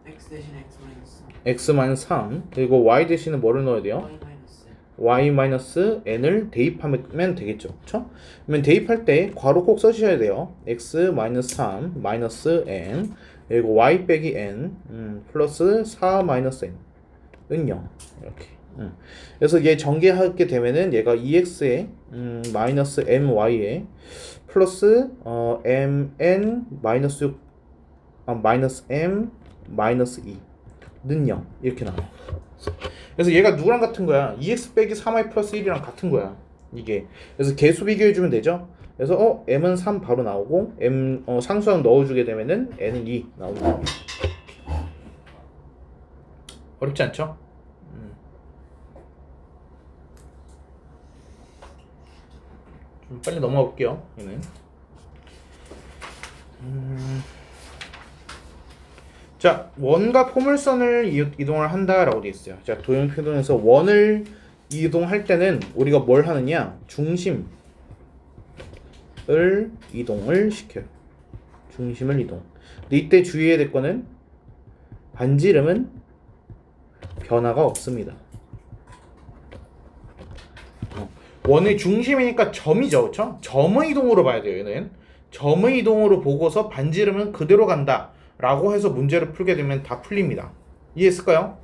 x 대신 x 마이너스 x 마이너스 3 그리고 y 대신에 뭐를 넣어야 돼요? y 마이너스 y 마이너스 n을 대입하면 되겠죠. 그쵸? 그러면 대입할 때 괄호 꼭 써주셔야 돼요. x 마이너스 3 마이너스 n 그리고 y 빼기 n 플러스 4 마이너스 n은 0 이렇게. 그래서 얘 전개하게 되면은 얘가 2x에 마이너스 my에 플러스 mn 마이너스 6 마이너스 m 마이너스 2는 0 이렇게 나와요. 그래서 얘가 누구랑 같은 거야? 2x 빼기 3y 플러스 1이랑 같은 거야. 이게. 그래서 개수 비교해주면 되죠. 그래서 m은 3 바로 나오고 m 상수항 넣어주게 되면은 n은 2 나오는 거예요. 어렵지 않죠? 좀 빨리 넘어가 볼게요. 얘는. 자, 원과 포물선을 이동을 한다라고 되어 있어요. 자, 도형 표현에서 원을 이동할 때는 우리가 뭘 하느냐? 중심을 이동을 시켜요. 중심을 이동. 근데 이때 주의해야 될 거는 반지름은 변화가 없습니다. 원의 중심이니까 점이죠, 그렇죠? 점의 이동으로 봐야 돼요. 얘는 점의 이동으로 보고서 반지름은 그대로 간다. 라고 해서 문제를 풀게 되면 다 풀립니다. 이해했을까요?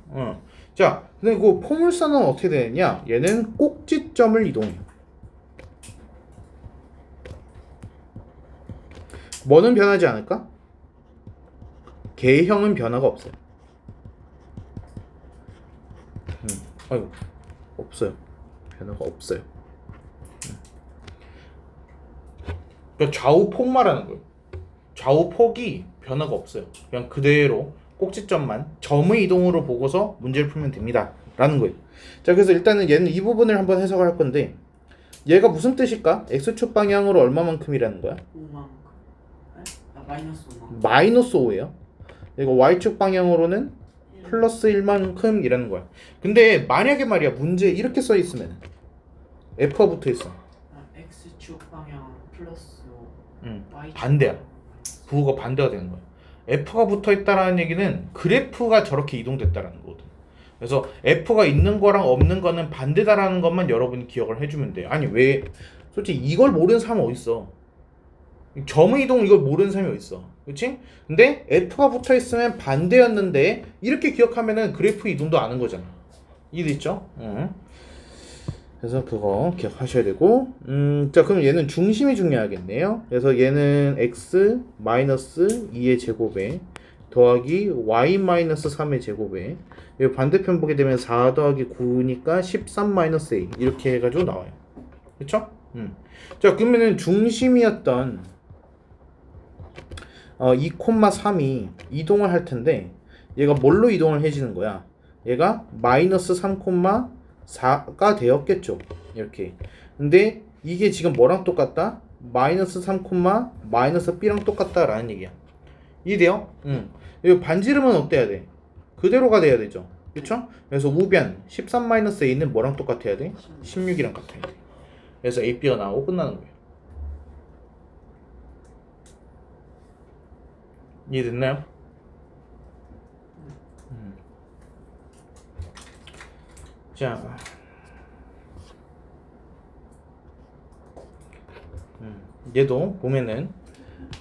자, 근데 그 포물선은 어떻게 되느냐? 얘는 꼭지점을 이동해요. 뭐는 변하지 않을까? 개형은 변화가 없어요. 아이고, 없어요. 변화가 없어요. 그러니까 좌우폭 말하는 거예요. 좌우폭이 변화가 없어요. 그냥 그대로 꼭지점만 점의 이동으로 보고서 문제를 풀면 됩니다. 라는 거예요. 자, 그래서 일단은 얘는 이 부분을 한번 해석을 할 건데 얘가 무슨 뜻일까? x축 방향으로 얼마만큼이라는 거야? 5만큼. 마이너스 5만큼. 마이너스 5예요. 이거 y축 방향으로는 플러스 1만큼 이라는 거야. 근데 만약에 말이야 문제에 이렇게 써 있으면 f가 붙어 있어. x축 방향 플러스 5 y 반대야. 부호가 반대가 되는 거야. F가 붙어 있다라는 얘기는 그래프가 저렇게 이동됐다라는 거거든. 그래서 F가 있는 거랑 없는 거는 반대다라는 것만 여러분이 기억을 해주면 돼요. 아니 왜 솔직히 이걸 모르는 사람은 어딨어? 점의 이동 이걸 모르는 사람이 어딨어? 그렇지? 근데 F가 붙어 있으면 반대였는데 이렇게 기억하면은 그래프 이동도 아는 거잖아. 이해됐죠? 그래서 그거 기억하셔야 되고 자, 그럼 얘는 중심이 중요하겠네요. 그래서 얘는 x 마이너스 2의 제곱에 더하기 y-3의 제곱에 여기 반대편 보게 되면 4 더하기 9니까 13-a 이렇게 해가지고 나와요. 그쵸? 자, 그러면은 중심이었던 2,3이 이동을 할 텐데 얘가 뭘로 이동을 해지는 거야? 얘가 마이너스 3,4가 되었겠죠. 이렇게. 근데 이게 지금 뭐랑 똑같다? 마이너스 3, 마이너스 b랑 똑같다라는 얘기야. 이해돼요? 이거 반지름은 어때야 돼? 그대로가 돼야 되죠. 그쵸? 그래서 우변 13-a는 뭐랑 똑같아야 돼? 16이랑 같아야 돼. 그래서 AB가 나오고 끝나는 거예요. 이해됐나요? 자, 얘도 보면은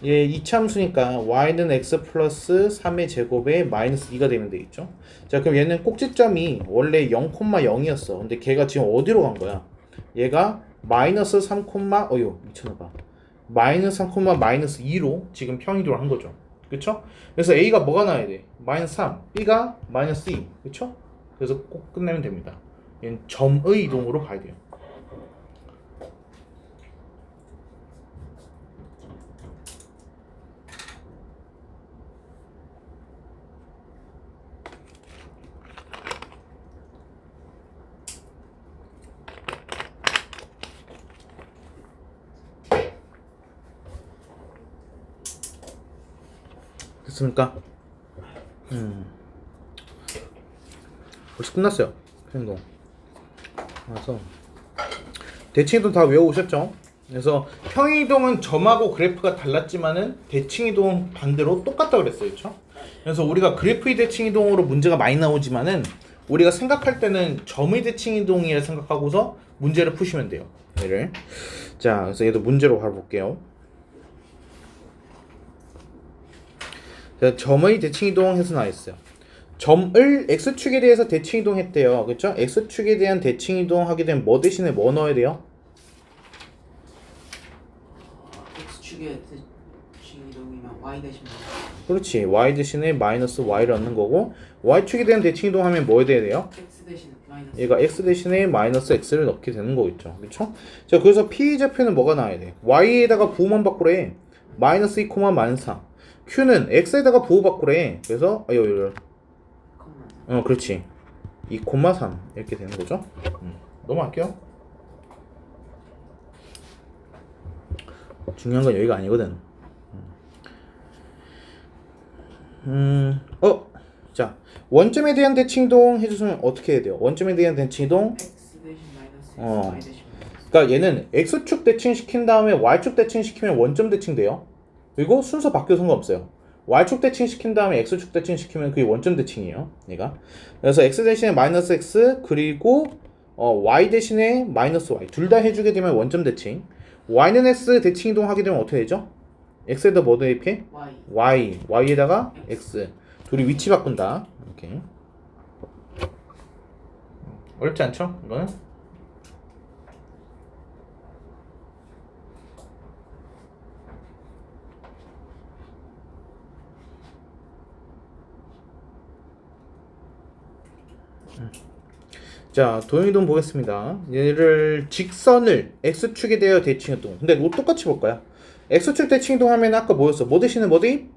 얘 이차함수니까 y는 x 플러스 3의 제곱에 마이너스 2가 되면 되겠죠. 자, 그럼 얘는 꼭지점이 원래 0,0이었어. 근데 걔가 지금 어디로 간 거야? 얘가 마이너스 3, 어휴 미쳤나봐. 마이너스 3, 마이너스 2로 지금 평이동을 한 거죠. 그쵸? 그래서 a가 뭐가 나와야 돼? 마이너스 3, b가 마이너스 2. 그쵸? 그래서 꼭 끝내면 됩니다. 얘는 점의 이동으로 가야 돼요. 됐습니까? 벌써 끝났어요. 평이동. 그래서 대칭이동 다 외워오셨죠? 그래서 평이동은 점하고 그래프가 달랐지만은 대칭이동 반대로 똑같다 그랬어요. 그렇죠? 그래서 우리가 그래프의 대칭이동으로 문제가 많이 나오지만은 우리가 생각할 때는 점의 대칭이동이라 생각하고서 문제를 푸시면 돼요. 얘를. 자, 그래서 얘도 문제로 바로 볼게요. 자, 점의 대칭이동 해서 나와있어요. 점을 x축에 대해서 대칭이동했대요. 그렇죠? x축에 대한 대칭이동 하게 되면 뭐 대신에 뭐 넣어야 돼요? x축의 대칭이동이면 y 대신 그렇지. y 대신에 마이너스 y를 넣는 거고 y축에 대한 대칭이동 하면 뭐 해야 돼요? x 대신 마이너스 얘가 x 대신에 마이너스 x를 넣게 되는 거겠죠. 그렇죠? 자, 그래서 p좌표는 뭐가 나와야 돼? y에다가 부호만 바꾸래. 마이너스 2, 마이너스 4. q는 x에다가 부호 바꾸래. 그래서 그렇지. 2,3 이렇게 되는 거죠. 넘어갈게요. 중요한 건 여기가 아니거든. 자, 원점에 대한 대칭이동 해주시면 어떻게 해야 돼요? 원점에 대한 대칭이동. x 대신 마이너스 x y 대신 마이너스. 그러니까 얘는 x축 대칭 시킨 다음에 y축 대칭 시키면 원점 대칭 돼요. 그리고 순서 바뀌어도 상관없어요. y축 대칭 시킨 다음에 x축 대칭 시키면 그게 원점 대칭이에요. 얘가. 그래서 x 대신에 마이너스 x 그리고 y 대신에 마이너스 y 둘 다 해주게 되면 원점 대칭. y는 x 대칭 이동하게 되면 어떻게 되죠? x에다 뭐 대입해? y에다가 x 둘이 위치 바꾼다. 이렇게. 어렵지 않죠? 이거는? 자, 도형이동 보겠습니다. 얘를 직선을 x축에 대하여 대칭이동. 근데 이거 똑같이 볼 거야. x축 대칭이동 하면 아까 뭐였어? 뭐 대신에 뭐 대입?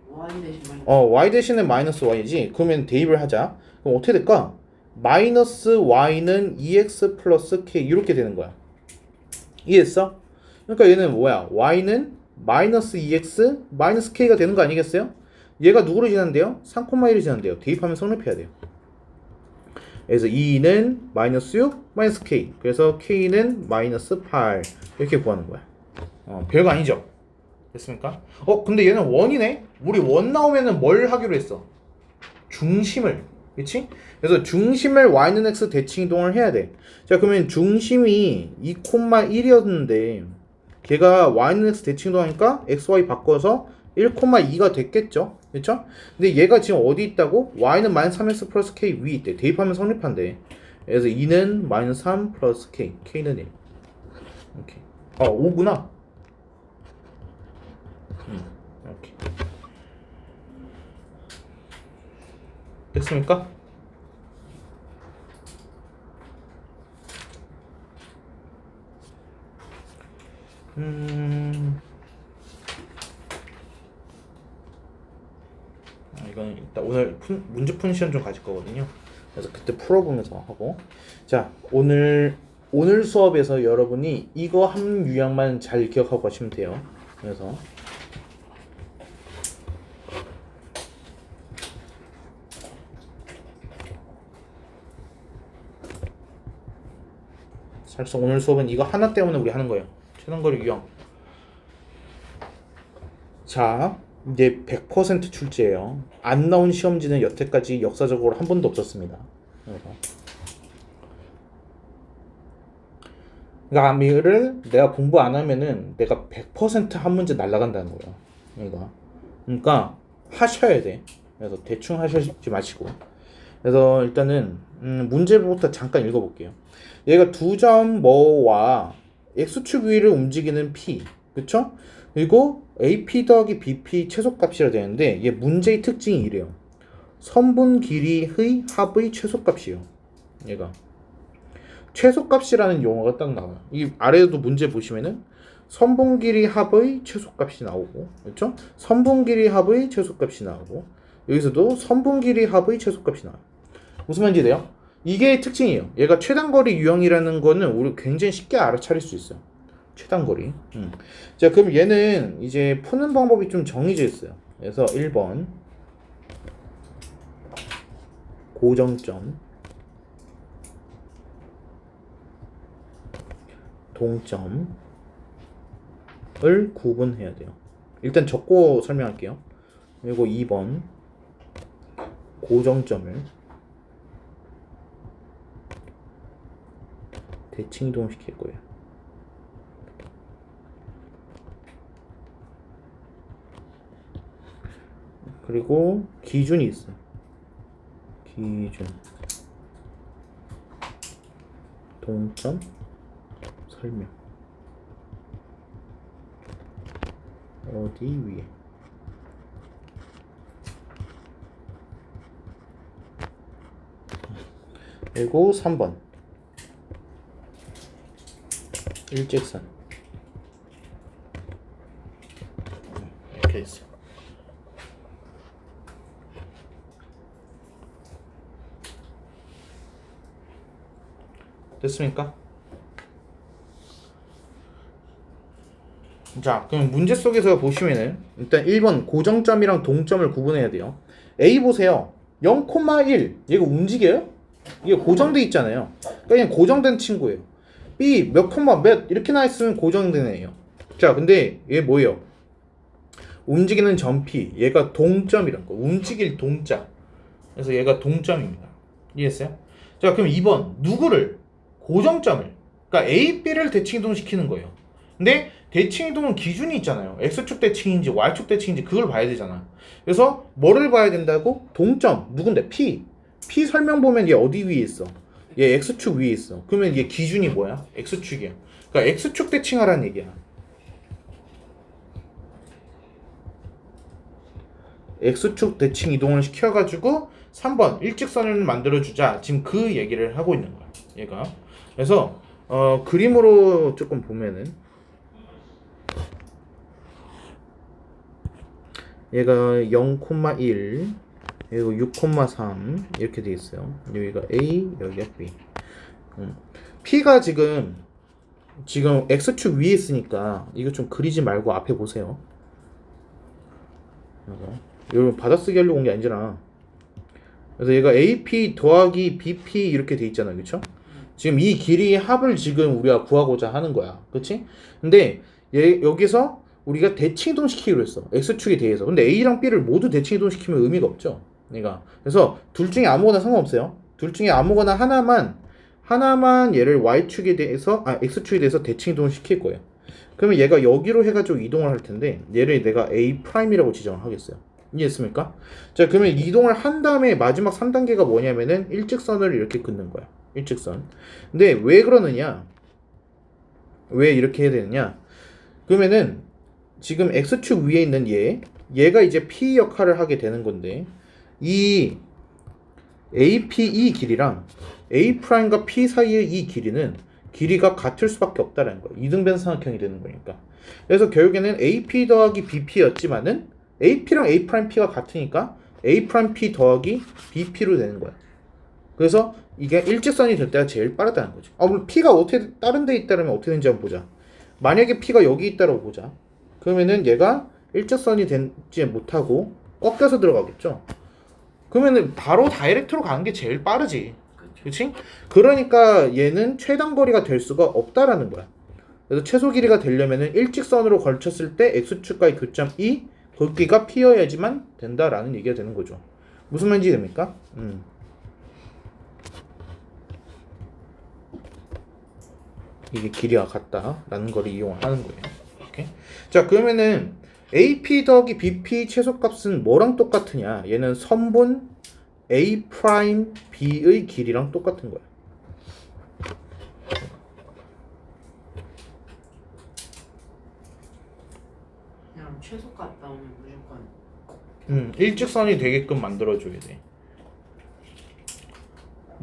y 대신 마이너스 y 대신에 마이너스 y지. 그러면 대입을 하자. 그럼 어떻게 될까? 마이너스 y는 2x 플러스 k 이렇게 되는 거야. 이해했어? 그러니까 얘는 뭐야? y는 마이너스 2x 마이너스 k가 되는 거 아니겠어요? 얘가 누구로 지난대요? 3,1을 지난대요. 대입하면 성립해야 돼요. 그래서 2는 마이너스 6 마이너스 k 그래서 k는 마이너스 8 이렇게 구하는 거야. 별거 아니죠? 됐습니까? 근데 얘는 원이네? 우리 원 나오면은 뭘 하기로 했어? 중심을. 그치? 그래서 중심을 y는 x 대칭이동을 해야 돼. 자, 그러면 중심이 2,1이었는데 걔가 y는 x 대칭이동하니까 xy 바꿔서 1,2가 됐겠죠? 그쵸? 근데 얘가 지금 어디 있다고? y는 마이너스 3x 플러스 k 위에 있대. 대입하면 성립한대. 그래서 2는 마이너스 3 플러스 k k는 1 이렇게. 5구나. 이렇게. 됐습니까? 이건 일단 오늘 문제 푸는 시간 좀 가질 거거든요. 그래서 그때 풀어보면서 하고. 자, 오늘 수업에서 여러분이 이거 한 유형만 잘 기억하고 가시면 돼요. 그래서 사실상 오늘 수업은 이거 하나 때문에 우리 하는 거예요. 최단거리 유형. 자, 이제 100% 출제예요. 안 나온 시험지는 여태까지 역사적으로 한 번도 없었습니다. 그러니까 이거를 내가 공부 안 하면은 내가 100% 한 문제 날라간다는 거예요. 그러니까 하셔야 돼. 그래서 대충 하시지 마시고. 그래서 일단은 문제부터 잠깐 읽어볼게요. 얘가 두 점 뭐와 x축 위를 움직이는 p, 그쵸? 그리고 AP 더하기 BP 최소값이라 되는데 얘 문제의 특징이 이래요. 선분 길이의 합의 최소값이에요. 얘가 최소값이라는 용어가 딱 나와요. 이 아래에도 문제 보시면은 선분 길이 합의 최소값이 나오고, 그렇죠? 선분 길이 합의 최소값이 나오고, 여기서도 선분 길이 합의 최소값이 나와요. 무슨 말인지 돼요? 이게 특징이에요. 얘가 최단거리 유형이라는 거는 우리 굉장히 쉽게 알아차릴 수 있어요. 최단거리. 자, 그럼 얘는 이제 푸는 방법이 좀 정해져 있어요. 그래서 1번 고정점, 동점을 구분해야 돼요. 일단 적고 설명할게요. 그리고 2번 고정점을 대칭 이동시킬 거예요. 그리고 기준이 있어요. 기준, 동점, 설명. 어디 위에. 그리고 3번 일직선. 이렇게 있어요. 됐습니까? 자, 그럼 문제 속에서 보시면은 일단 1번 고정점이랑 동점을 구분해야 돼요. A 보세요. 0,1 얘가 움직여요? 이게 고정돼 있잖아요. 그러니까 그냥 고정된 친구예요. B 몇 콤마 몇 이렇게 나 있으면 고정된 애예요. 자, 근데 얘 뭐예요? 움직이는 점 P, 얘가 동점이란 거. 움직일 동자. 그래서 얘가 동점입니다. 이해했어요? 자, 그럼 2번 누구를? 고정점을. 그러니까 A, B를 대칭 이동시키는 거예요. 근데 대칭 이동은 기준이 있잖아요. X축 대칭인지 Y축 대칭인지 그걸 봐야 되잖아. 그래서 뭐를 봐야 된다고? 동점. 누군데? P. P 설명 보면 얘 어디 위에 있어? 얘 X축 위에 있어. 그러면 얘 기준이 뭐야? X축이야. 그러니까 X축 대칭하라는 얘기야. X축 대칭 이동을 시켜가지고 3번 일직선을 만들어주자. 지금 그 얘기를 하고 있는 거야. 얘가. 그래서 그림으로 조금 보면은 얘가 0,1 그리고 6,3 이렇게 돼 있어요. 여기가 A, 여기가 B. P가 지금 X축 위에 있으니까 이거 좀 그리지 말고 앞에 보세요. 여러분 받아쓰기 하려고 온 게 아니잖아. 그래서 얘가 AP 더하기 BP 이렇게 돼 있잖아, 그쵸? 지금 이 길이의 합을 지금 우리가 구하고자 하는 거야, 그치? 근데 얘 여기서 우리가 대칭 이동시키기로 했어, X축에 대해서. 근데 A랑 B를 모두 대칭 이동시키면 의미가 없죠. 그래서 둘 중에 아무거나 상관없어요. 둘 중에 아무거나 하나만 얘를 Y축에 대해서 X축에 대해서 대칭 이동을 시킬 거예요. 그러면 얘가 여기로 해가지고 이동을 할 텐데 얘를 내가 A'이라고 지정을 하겠어요. 이해했습니까? 자, 그러면 이동을 한 다음에 마지막 3단계가 뭐냐면은 일직선을 이렇게 긋는 거야. 일직선. 근데 왜 그러느냐? 왜 이렇게 해야 되느냐? 그러면은 지금 X축 위에 있는 얘가 이제 P 역할을 하게 되는 건데 이 APE 길이랑 A'과 P 사이의 이 길이는 길이가 같을 수밖에 없다라는 거야. 이등변 삼각형이 되는 거니까. 그래서 결국에는 AP 더하기 BP였지만은 AP랑 A'P가 같으니까 A'P 더하기 BP로 되는 거야. 그래서 이게 일직선이 될 때가 제일 빠르다는 거지. 물론 P가 어떻게 다른 데 있다면 어떻게 되는지 한번 보자. 만약에 P가 여기 있다라고 보자. 그러면은 얘가 일직선이 되지 못하고 꺾여서 들어가겠죠. 그러면은 바로 다이렉트로 가는 게 제일 빠르지. 그렇지? 그러니까 얘는 최단 거리가 될 수가 없다라는 거야. 그래서 최소 길이가 되려면은 일직선으로 걸쳤을 때 x축과의 교점 E 거기가 P여야지만 된다라는 얘기가 되는 거죠. 무슨 말인지 됩니까? 이게 길이가 같다라는 거를 이용하는 거예요. 오케이? 자, 그러면은 AP 더하기 BP 최소값은 뭐랑 똑같으냐? 얘는 선분 A 프라임 B의 길이랑 똑같은 거야. 그냥 최소값 나오면 무조건 일직선이 되게끔 만들어줘야 돼.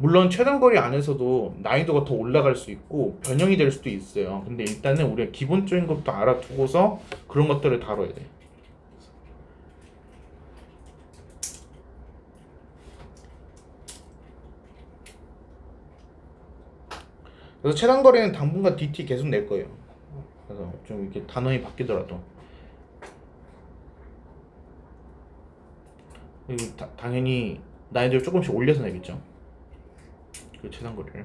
물론 최단거리 안에서도 난이도가 더 올라갈 수 있고 변형이 될 수도 있어요. 근데 일단은 우리가 기본적인 것부터 알아두고서 그런 것들을 다뤄야 돼. 그래서 최단거리는 당분간 DT 계속 낼 거예요. 그래서 좀 이렇게 단원이 바뀌더라도 그리고 당연히 난이도를 조금씩 올려서 내겠죠. 그 최단거리를.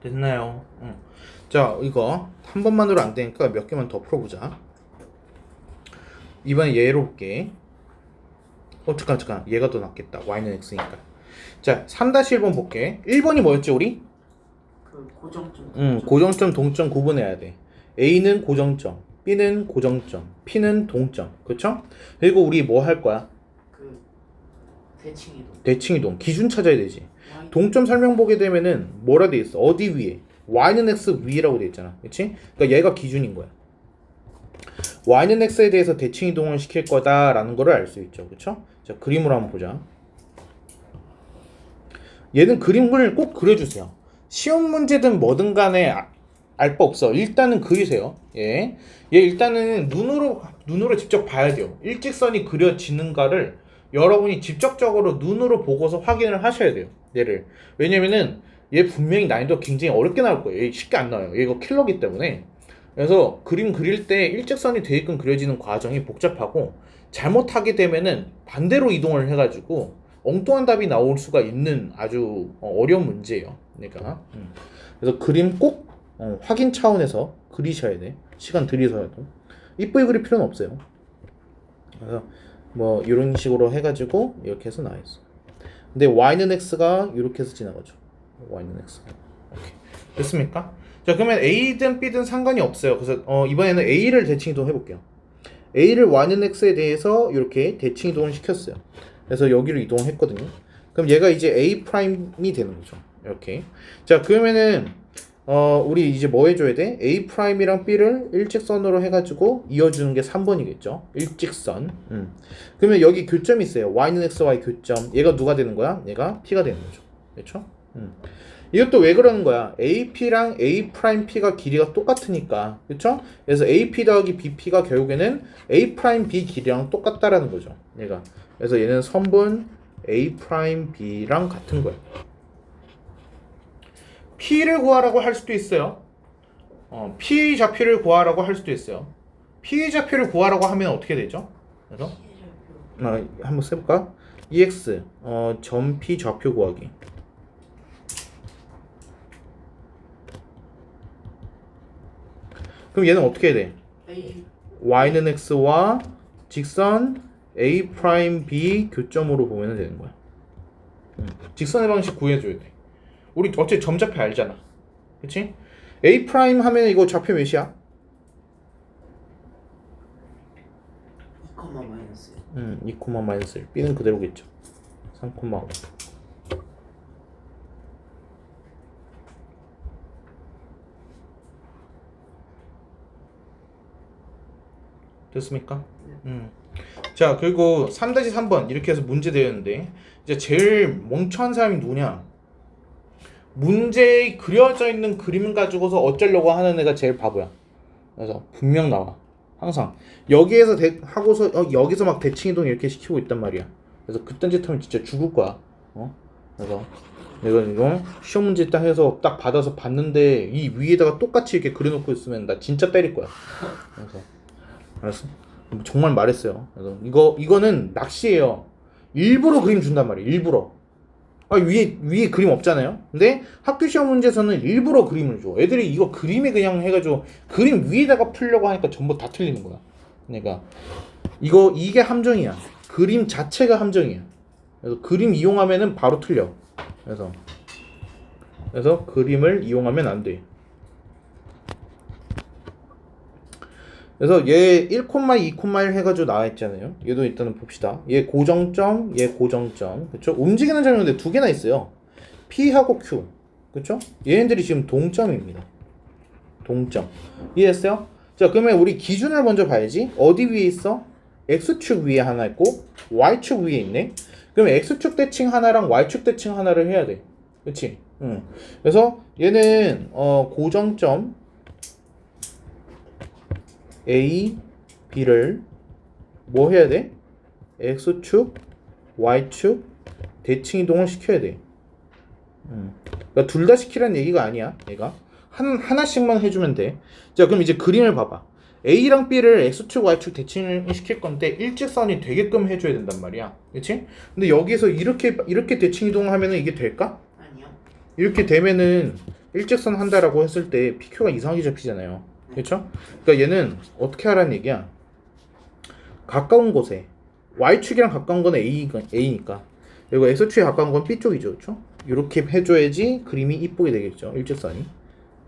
됐나요? 자, 이거 한 번만으로 안 되니까 몇 개만 더 풀어보자. 이번에 얘로 볼게. 잠깐. 얘가 더 낫겠다. y는 x니까. 자, 3-1번 볼게. 1번이 뭐였지, 우리? 그 고정점. 고정점, 동점 구분해야 돼. A는 고정점, B는 고정점, P는 동점. 그쵸? 그리고 우리 뭐 할 거야? 그 대칭이동. 대칭이동. 기준 찾아야 되지. Y 동점 설명 보게 되면은 뭐라 돼 있어? 어디 위에? y는 x 위라고 돼 있잖아. 그치? 그러니까 얘가 기준인 거야. y는 x에 대해서 대칭 이동을 시킬 거다라는 거를 알 수 있죠. 그쵸? 자, 그림으로 한번 보자. 얘는 그림을 꼭 그려주세요. 시험 문제든 뭐든 간에 알 바 없어. 일단은 그리세요. 얘 일단은 눈으로 직접 봐야 돼요. 일직선이 그려지는가를 여러분이 직접적으로 눈으로 보고서 확인을 하셔야 돼요. 얘를. 왜냐면은 얘 분명히 난이도 굉장히 어렵게 나올 거예요. 얘 쉽게 안 나와요. 얘가 킬러기 때문에. 그래서 그림 그릴 때 일직선이 되게끔 그려지는 과정이 복잡하고 잘못하게 되면은 반대로 이동을 해가지고 엉뚱한 답이 나올 수가 있는 아주 어려운 문제예요. 그러니까 그래서 그림 꼭 확인 차원에서 그리셔야 돼. 시간 들이서라도. 이쁘게 그릴 필요는 없어요. 그래서 뭐 이런 식으로 해가지고 이렇게 해서 나와있어. 근데 y는 x가 이렇게 해서 지나가죠. y는 x가. 오케이. 됐습니까? 자, 그러면 a든 b든 상관이 없어요. 그래서 이번에는 a를 대칭 이동 해볼게요. a를 y는 x에 대해서 이렇게 대칭 이동을 시켰어요. 그래서 여기로 이동했거든요. 그럼 얘가 이제 a 프라임이 되는 거죠. 이렇게. 자, 그러면은 우리 이제 뭐 해줘야 돼? a 프라임이랑 b를 일직선으로 해가지고 이어주는 게 3번이겠죠. 일직선. 그러면 여기 교점이 있어요. y는 xy 교점. 얘가 누가 되는 거야? 얘가 p가 되는 거죠. 그렇죠? 이것도 왜 그러는 거야? AP랑 A'P가 길이가 똑같으니까. 그쵸? 그래서 AP 더하기 BP가 결국에는 A'B 길이랑 똑같다라는 거죠. 얘가. 그래서 얘는 선분 A'B랑 같은 거예요. P를 구하라고 할 수도 있어요. P 좌표를 구하라고 할 수도 있어요. P 좌표를 구하라고 하면 어떻게 되죠? 그래서 한번 써볼까? EX 점 P 좌표 구하기. 그럼 얘는 어떻게 해야 돼? A y는 x와 직선 A'B 교점으로 보면 되는 거야. 직선의 방식 구해줘야 돼. 우리 어차피 점좌표 알잖아. 그치? A' 하면 이거 좌표 몇이야? -1. 2, -1. b는 그대로겠죠. 3,5. 됐습니까? 네. 자, 그리고 3-3번 이렇게 해서 문제 되었는데 이제 제일 멍청한 사람이 누구냐? 문제에 그려져 있는 그림을 가지고서 어쩌려고 하는 애가 제일 바보야. 그래서 분명 나와. 항상 여기에서 하고서 여기서 막 대칭 이동 이렇게 시키고 있단 말이야. 그래서 그딴 짓 하면 진짜 죽을 거야. 그래서 이거 시험 문제 딱 해서 딱 받아서 봤는데 이 위에다가 똑같이 이렇게 그려놓고 있으면 나 진짜 때릴 거야. 그래서 알았어? 정말 말했어요. 그래서 이거는 낚시예요. 일부러 그림 준단 말이에요. 일부러. 위에 그림 없잖아요. 근데 학교 시험 문제에서는 일부러 그림을 줘. 애들이 이거 그림에 그냥 해가지고 그림 위에다가 풀려고 하니까 전부 다 틀리는 거야. 그러니까 이게 함정이야. 그림 자체가 함정이야. 그래서 그림 이용하면은 바로 틀려. 그래서 그림을 이용하면 안 돼. 그래서 얘 1, 2,1 해가지고 나와 있잖아요. 얘도 일단은 봅시다. 얘 고정점, 얘 고정점. 그쵸? 움직이는 장면인데 두 개나 있어요. P하고 Q. 그쵸? 얘네들이 지금 동점입니다. 동점. 이해했어요? 자, 그러면 우리 기준을 먼저 봐야지. 어디 위에 있어? X축 위에 하나 있고 Y축 위에 있네. 그러면 X축 대칭 하나랑 Y축 대칭 하나를 해야 돼. 그치? 그래서 얘는 고정점 A, B를 뭐 해야 돼? X축, Y축 대칭 이동을 시켜야 돼. 그러니까 둘 다 시키라는 얘기가 아니야. 얘가 하나씩만 해주면 돼. 자, 그럼 이제 그림을 봐봐. A랑 B를 X축, Y축 대칭을 시킬 건데 일직선이 되게끔 해줘야 된단 말이야. 그치? 근데 여기서 이렇게 대칭 이동을 하면은 이게 될까? 아니요. 이렇게 되면은 일직선 한다라고 했을 때 PQ가 이상하게 잡히잖아요. 그렇죠? 그러니까 얘는 어떻게 하라는 얘기야? 가까운 곳에 Y축이랑 가까운 건 A니까 그리고 X축에 가까운 건 B쪽이죠. 그렇죠? 이렇게 해줘야지 그림이 이쁘게 되겠죠. 일직선이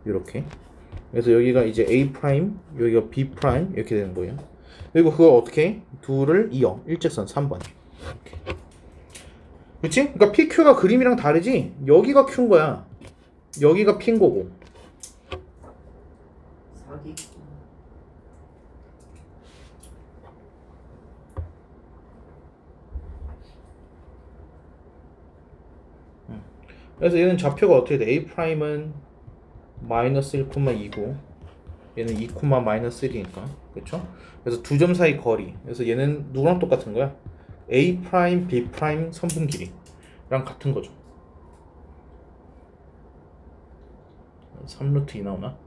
이렇게. 그래서 여기가 이제 A 프라임, 여기가 B 프라임 이렇게 되는 거예요. 그리고 그걸 어떻게? 둘을 이어 일직선 3번. 이렇게. 그렇지? 그러니까 PQ가 그림이랑 다르지? 여기가 Q인 거야. 여기가 P인 거고. 사기. 그래서 얘는 좌표가 어떻게 돼? A 프라임은 마이너스 1,2고 얘는 2, 마이너스 1이니까 그렇죠? 그래서 두 점 사이 거리. 그래서 얘는 누구랑 똑같은 거야? A 프라임, B 프라임 선분 길이랑 같은 거죠. 3루트 2 나오나?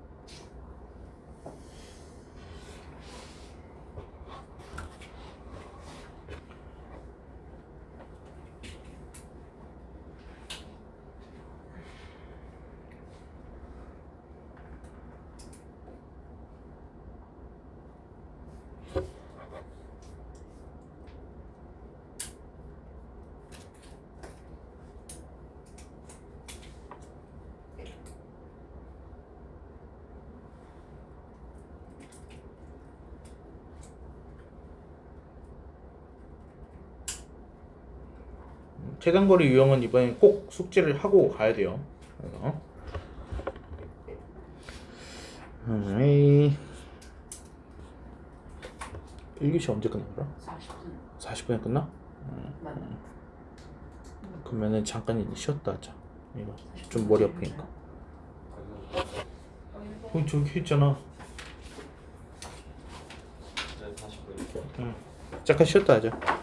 최단거리 유형은 이번엔 꼭 숙제를 하고 가야 돼요. 그래서 일기시 언제 끝나더라? 40분. 40분에 끝나? 맞나? 그러면은 잠깐 쉬었다 하자. 이거 좀 머리 아프니까. 저기 있잖아. 잠깐 쉬었다 하자.